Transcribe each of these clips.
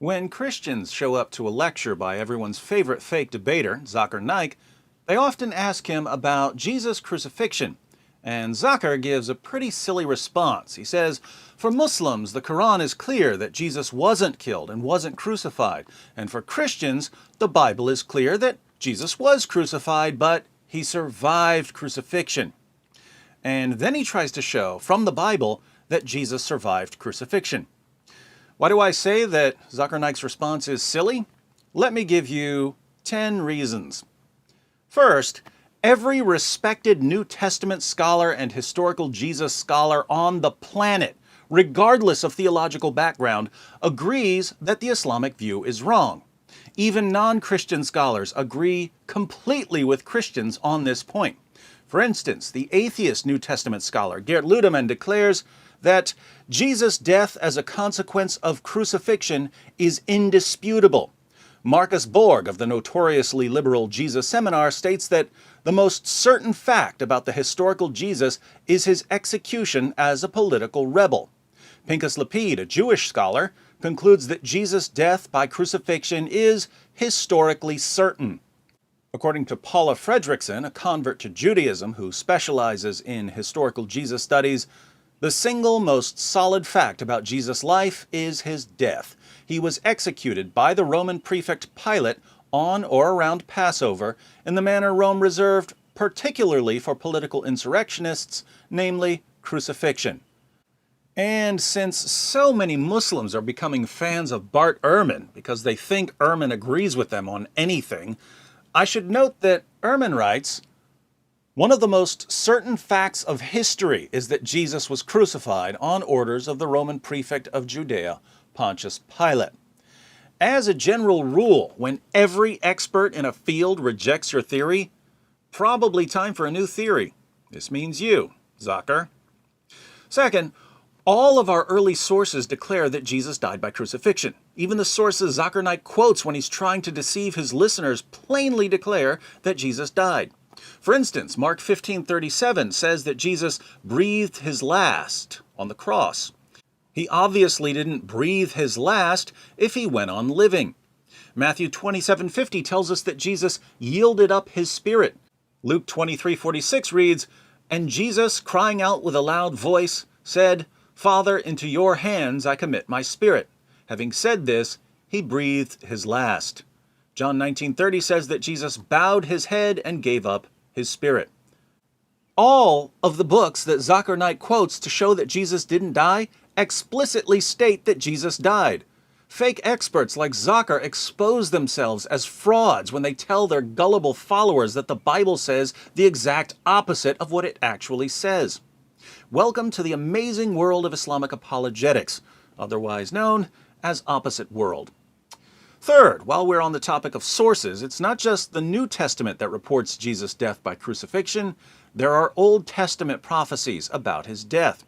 When Christians show up to a lecture by everyone's favorite fake debater, Zakir Naik, they often ask him about Jesus' crucifixion. And Zakir gives a pretty silly response. He says, for Muslims, the Quran is clear that Jesus wasn't killed and wasn't crucified. And for Christians, the Bible is clear that Jesus was crucified, but he survived crucifixion. And then he tries to show from the Bible that Jesus survived crucifixion. Why do I say that Zakir Naik's response is silly? Let me give you 10 reasons. First, every respected New Testament scholar and historical Jesus scholar on the planet, regardless of theological background, agrees that the Islamic view is wrong. Even non-Christian scholars agree completely with Christians on this point. For instance, the atheist New Testament scholar Geert Ludemann declares that Jesus' death as a consequence of crucifixion is indisputable. Marcus Borg of the notoriously liberal Jesus Seminar states that the most certain fact about the historical Jesus is his execution as a political rebel. Pinchas Lapid, a Jewish scholar, concludes that Jesus' death by crucifixion is historically certain. According to Paula Fredrickson, a convert to Judaism who specializes in historical Jesus studies, the single most solid fact about Jesus' life is his death. He was executed by the Roman prefect Pilate on or around Passover in the manner Rome reserved particularly for political insurrectionists, namely crucifixion. And since so many Muslims are becoming fans of Bart Ehrman because they think Ehrman agrees with them on anything, I should note that Ehrman writes, one of the most certain facts of history is that Jesus was crucified on orders of the Roman prefect of Judea, Pontius Pilate. As a general rule, when every expert in a field rejects your theory, probably time for a new theory. This means you, Zakir. Second, all of our early sources declare that Jesus died by crucifixion. Even the sources Zakir Naik quotes when he's trying to deceive his listeners plainly declare that Jesus died. For instance, Mark 15:37 says that Jesus breathed his last on the cross. He obviously didn't breathe his last if he went on living. Matthew 27:50 tells us that Jesus yielded up his spirit. Luke 23:46 reads, and Jesus, crying out with a loud voice, said, Father, into your hands I commit my spirit. Having said this, he breathed his last. John 19:30 says that Jesus bowed his head and gave up his spirit. All of the books that Zakir Naik quotes to show that Jesus didn't die explicitly state that Jesus died. Fake experts like Zakir expose themselves as frauds when they tell their gullible followers that the Bible says the exact opposite of what it actually says. Welcome to the amazing world of Islamic apologetics, otherwise known as Opposite World. Third, while we're on the topic of sources, it's not just the New Testament that reports Jesus' death by crucifixion. There are Old Testament prophecies about his death.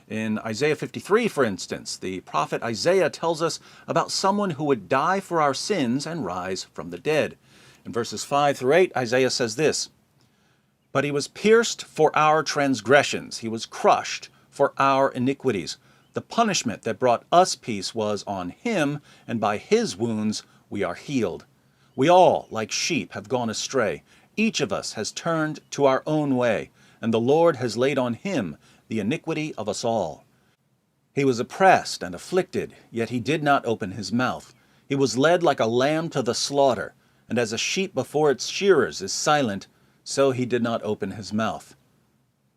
In Isaiah 53, for instance, the prophet Isaiah tells us about someone who would die for our sins and rise from the dead. In verses 5 through 8, Isaiah says this, but he was pierced for our transgressions, he was crushed for our iniquities. The punishment that brought us peace was on him, and by his wounds we are healed. We all, like sheep, have gone astray. Each of us has turned to our own way, and the Lord has laid on him the iniquity of us all. He was oppressed and afflicted, yet he did not open his mouth. He was led like a lamb to the slaughter, and as a sheep before its shearers is silent, so he did not open his mouth.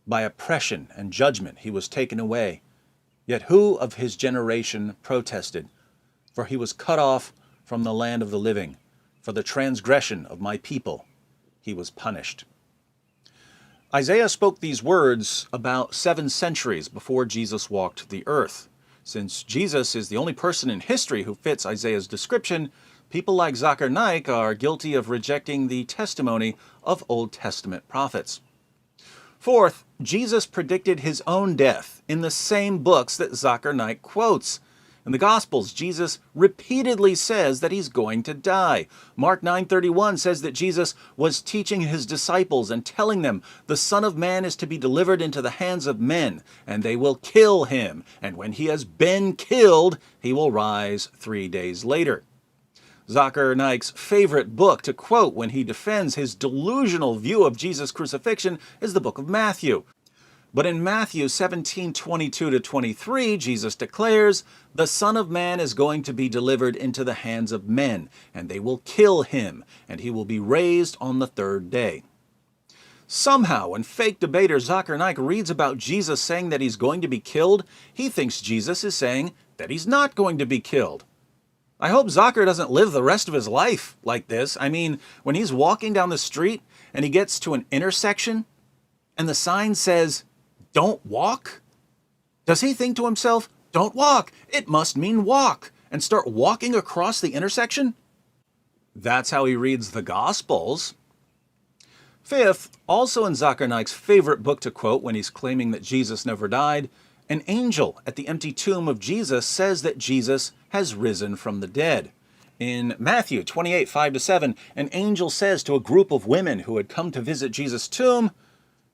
By oppression and judgment he was taken away. Yet who of his generation protested? For he was cut off from the land of the living. For the transgression of my people he was punished. Isaiah spoke these words about 7 centuries before Jesus walked the earth. Since Jesus is the only person in history who fits Isaiah's description, people like Zakir Naik are guilty of rejecting the testimony of Old Testament prophets. Fourth, Jesus predicted his own death in the same books that Zakir Naik quotes. In the Gospels, Jesus repeatedly says that he's going to die. Mark 9:31 says that Jesus was teaching his disciples and telling them, "The Son of Man is to be delivered into the hands of men, and they will kill him. And when he has been killed, he will rise 3 days later." Zakir Naik's favorite book to quote when he defends his delusional view of Jesus' crucifixion is the book of Matthew. But in Matthew 17:22-23, Jesus declares, "The Son of Man is going to be delivered into the hands of men, and they will kill him, and he will be raised on the third day." Somehow, when fake debater Zakir Naik reads about Jesus saying that he's going to be killed, he thinks Jesus is saying that he's not going to be killed. I hope Zakir doesn't live the rest of his life like this. I mean, when he's walking down the street and he gets to an intersection and the sign says, "Don't walk," does he think to himself, "Don't walk, it must mean walk," and start walking across the intersection? That's how he reads the Gospels. Fifth, also in Zakir Naik's favorite book to quote when he's claiming that Jesus never died, an angel at the empty tomb of Jesus says that Jesus has risen from the dead. In Matthew 28:5-7, an angel says to a group of women who had come to visit Jesus' tomb,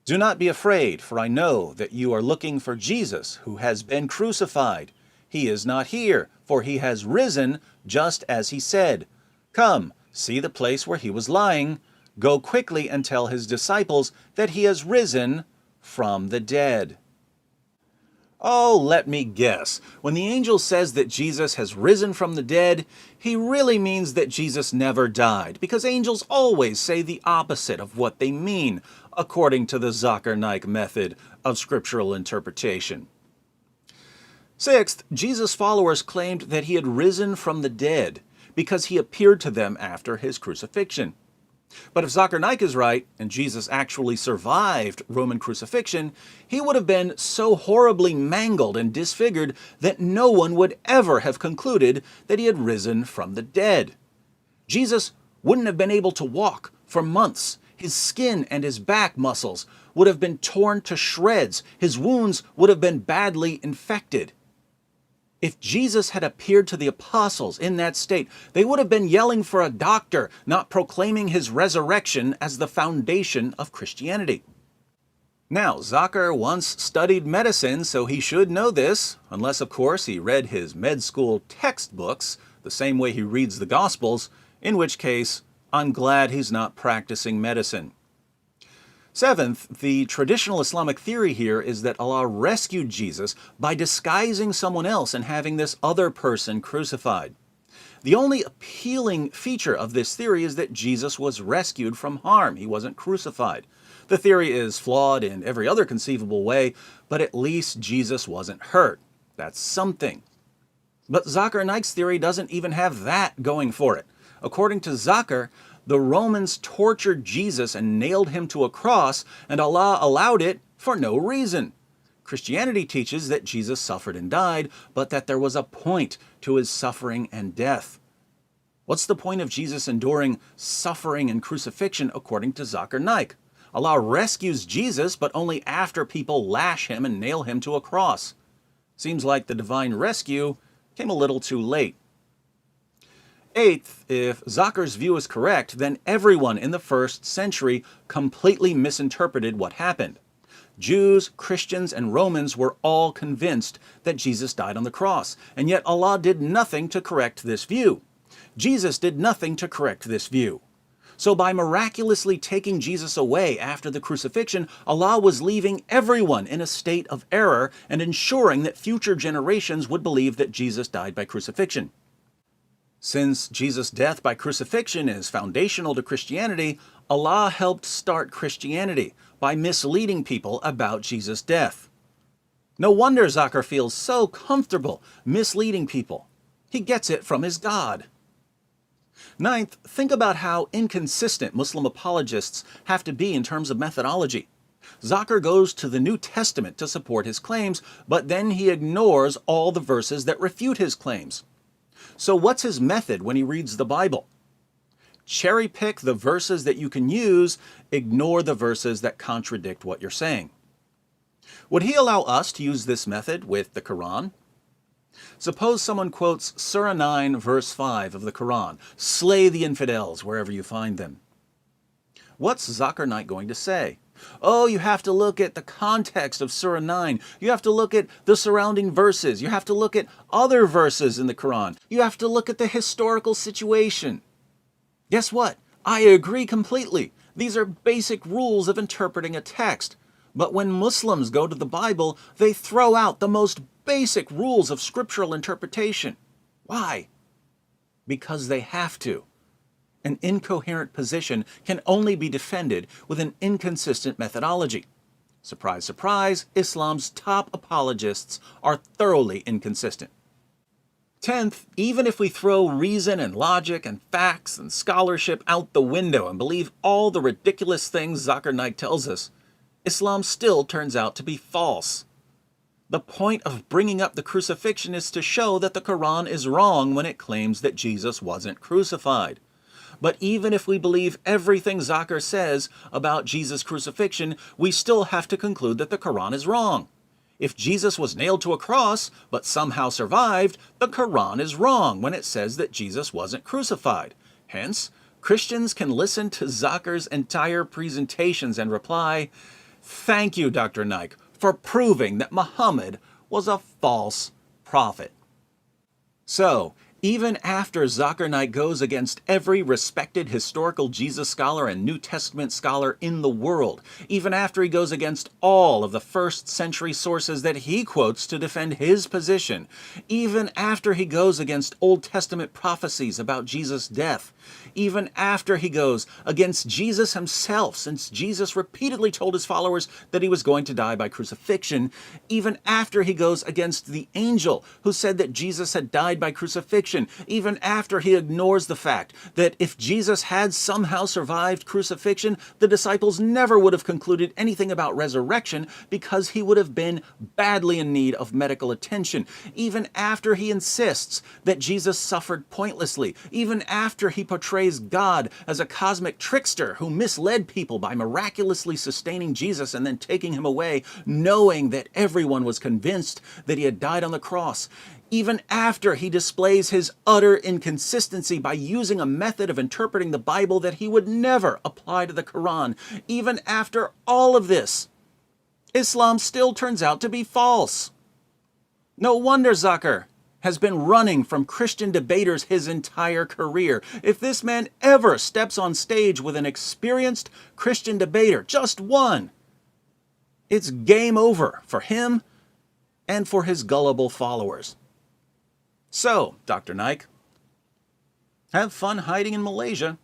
"Do not be afraid, for I know that you are looking for Jesus who has been crucified. He is not here, for he has risen just as he said. Come, see the place where he was lying. Go quickly and tell his disciples that he has risen from the dead." Oh, let me guess. When the angel says that Jesus has risen from the dead, he really means that Jesus never died, because angels always say the opposite of what they mean, according to the Zakir Naik method of scriptural interpretation. Sixth, Jesus' followers claimed that he had risen from the dead because he appeared to them after his crucifixion. But if Zakir Naik is right, and Jesus actually survived Roman crucifixion, he would have been so horribly mangled and disfigured that no one would ever have concluded that he had risen from the dead. Jesus wouldn't have been able to walk for months. His skin and his back muscles would have been torn to shreds. His wounds would have been badly infected. If Jesus had appeared to the apostles in that state, they would have been yelling for a doctor, not proclaiming his resurrection as the foundation of Christianity. Now, Zakir once studied medicine, so he should know this, unless, of course, he read his med school textbooks the same way he reads the Gospels, in which case, I'm glad he's not practicing medicine. Seventh, the traditional Islamic theory here is that Allah rescued Jesus by disguising someone else and having this other person crucified. The only appealing feature of this theory is that Jesus was rescued from harm. He wasn't crucified. The theory is flawed in every other conceivable way, but at least Jesus wasn't hurt. That's something. But Zakir Naik's theory doesn't even have that going for it. According to Zakir, the Romans tortured Jesus and nailed him to a cross, and Allah allowed it for no reason. Christianity teaches that Jesus suffered and died, but that there was a point to his suffering and death. What's the point of Jesus enduring suffering and crucifixion according to Zakir Naik? Allah rescues Jesus, but only after people lash him and nail him to a cross. Seems like the divine rescue came a little too late. Eighth, if Zakir's view is correct, then everyone in the first century completely misinterpreted what happened. Jews, Christians, and Romans were all convinced that Jesus died on the cross, and yet Allah did nothing to correct this view. Jesus did nothing to correct this view. So by miraculously taking Jesus away after the crucifixion, Allah was leaving everyone in a state of error and ensuring that future generations would believe that Jesus died by crucifixion. Since Jesus' death by crucifixion is foundational to Christianity, Allah helped start Christianity by misleading people about Jesus' death. No wonder Zakir feels so comfortable misleading people. He gets it from his God. Ninth, think about how inconsistent Muslim apologists have to be in terms of methodology. Zakir goes to the New Testament to support his claims, but then he ignores all the verses that refute his claims. So what's his method when he reads the Bible? Cherry pick the verses that you can use, ignore the verses that contradict what you're saying. Would he allow us to use this method with the Quran? Suppose someone quotes Surah 9, verse 5 of the Quran, "Slay the infidels wherever you find them." What's Zakir Naik going to say? Oh, you have to look at the context of Surah 9. You have to look at the surrounding verses. You have to look at other verses in the Quran. You have to look at the historical situation. Guess what? I agree completely. These are basic rules of interpreting a text. But when Muslims go to the Bible, they throw out the most basic rules of scriptural interpretation. Why? Because they have to. An incoherent position can only be defended with an inconsistent methodology. Surprise, surprise, Islam's top apologists are thoroughly inconsistent. 10th, even if we throw reason and logic and facts and scholarship out the window and believe all the ridiculous things Zakir Naik tells us, Islam still turns out to be false. The point of bringing up the crucifixion is to show that the Quran is wrong when it claims that Jesus wasn't crucified. But even if we believe everything Zakir says about Jesus' crucifixion, we still have to conclude that the Quran is wrong. If Jesus was nailed to a cross, but somehow survived, the Quran is wrong when it says that Jesus wasn't crucified. Hence, Christians can listen to Zakir's entire presentations and reply, "Thank you, Dr. Naik, for proving that Muhammad was a false prophet." So, even after Zakir Naik goes against every respected historical Jesus scholar and New Testament scholar in the world, even after he goes against all of the first century sources that he quotes to defend his position, even after he goes against Old Testament prophecies about Jesus' death, even after he goes against Jesus himself, since Jesus repeatedly told his followers that he was going to die by crucifixion, even after he goes against the angel who said that Jesus had died by crucifixion, even after he ignores the fact that if Jesus had somehow survived crucifixion, the disciples never would have concluded anything about resurrection because he would have been badly in need of medical attention, even after he insists that Jesus suffered pointlessly, even after he portrays God as a cosmic trickster who misled people by miraculously sustaining Jesus and then taking him away, knowing that everyone was convinced that he had died on the cross, even after he displays his utter inconsistency by using a method of interpreting the Bible that he would never apply to the Quran, even after all of this, Islam still turns out to be false. No wonder Zakir has been running from Christian debaters his entire career. If this man ever steps on stage with an experienced Christian debater, just one, it's game over for him and for his gullible followers. So, Dr. Naik, have fun hiding in Malaysia.